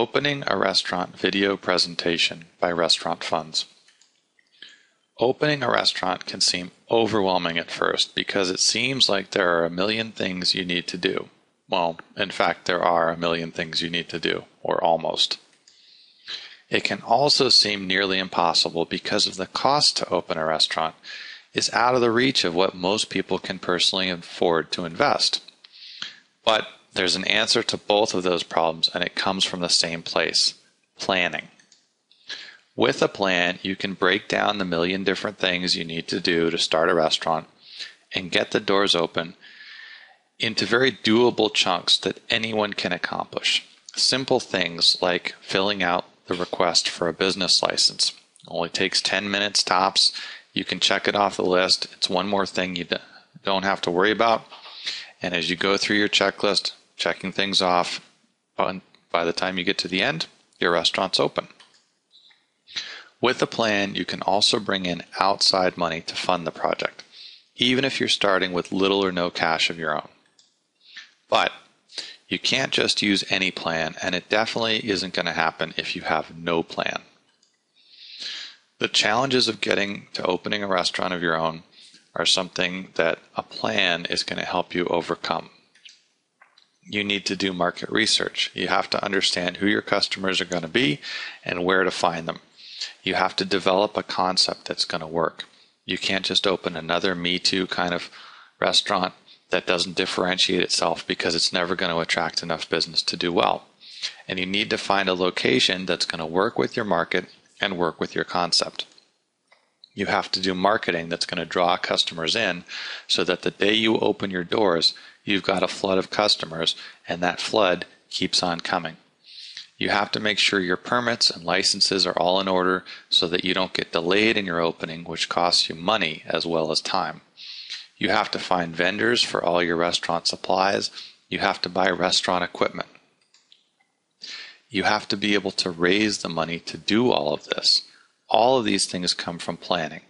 Opening a Restaurant Video Presentation by Restaurant Funds. Opening a restaurant can seem overwhelming at first because it seems like there are a million things you need to do. Well, in fact, there are a million things you need to do, or almost. It can also seem nearly impossible because of the cost to open a restaurant is out of the reach of what most people can personally afford to invest. But there's an answer to both of those problems, and it comes from the same place: planning. With a plan, you can break down the million different things you need to do to start a restaurant and get the doors open into very doable chunks that anyone can accomplish. Simple things like filling out the request for a business license. It only takes 10 minutes tops. You can check it off the list. It's one more thing you don't have to worry about. And as you go through your checklist, checking things off, by the time you get to the end, your restaurant's open. With a plan, you can also bring in outside money to fund the project, even if you're starting with little or no cash of your own. But you can't just use any plan, and it definitely isn't going to happen if you have no plan. The challenges of getting to opening a restaurant of your own are something that a plan is going to help you overcome. You need to do market research. You have to understand who your customers are going to be and where to find them. You have to develop a concept that's going to work. You can't just open another Me Too kind of restaurant that doesn't differentiate itself because it's never going to attract enough business to do well. And you need to find a location that's going to work with your market and work with your concept. You have to do marketing that's going to draw customers in so that the day you open your doors, you've got a flood of customers, and that flood keeps on coming. You have to make sure your permits and licenses are all in order so that you don't get delayed in your opening, which costs you money as well as time. You have to find vendors for all your restaurant supplies. You have to buy restaurant equipment. You have to be able to raise the money to do all of this. All of these things come from planning.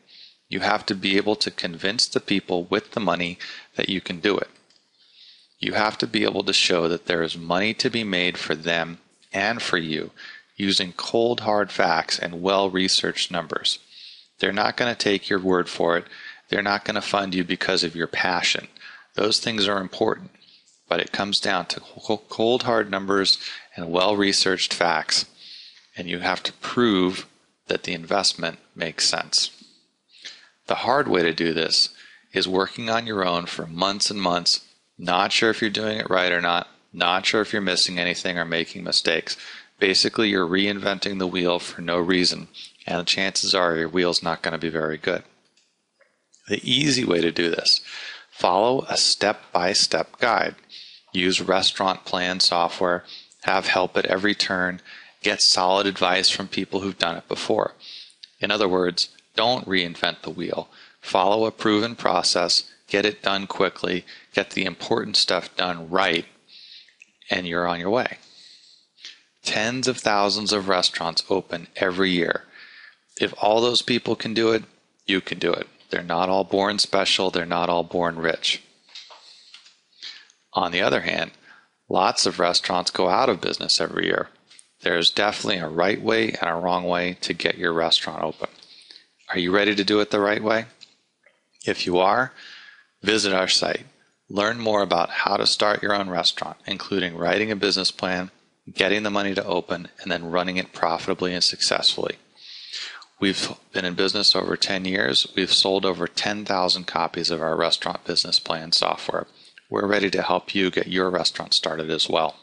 You have to be able to convince the people with the money that you can do it. You have to be able to show that there is money to be made for them and for you using cold, hard facts and well-researched numbers. They're not going to take your word for it. They're not going to fund you because of your passion. Those things are important, but it comes down to cold, hard numbers and well-researched facts, and you have to prove that the investment makes sense. The hard way to do this is working on your own for months and months, not sure if you're doing it right or not sure if you're missing anything or making mistakes. Basically, you're reinventing the wheel for no reason, and the chances are your wheel's not going to be very good. The easy way to do this: follow a step-by-step guide. Use restaurant plan software, have help at every turn, get solid advice from people who've done it before. In other words, don't reinvent the wheel. Follow a proven process, get it done quickly, get the important stuff done right, and you're on your way. Tens of thousands of restaurants open every year. If all those people can do it, you can do it. They're not all born special, they're not all born rich. On the other hand, lots of restaurants go out of business every year. There's definitely a right way and a wrong way to get your restaurant open. Are you ready to do it the right way? If you are, visit our site. Learn more about how to start your own restaurant, including writing a business plan, getting the money to open, and then running it profitably and successfully. We've been in business over 10 years. We've sold over 10,000 copies of our restaurant business plan software. We're ready to help you get your restaurant started as well.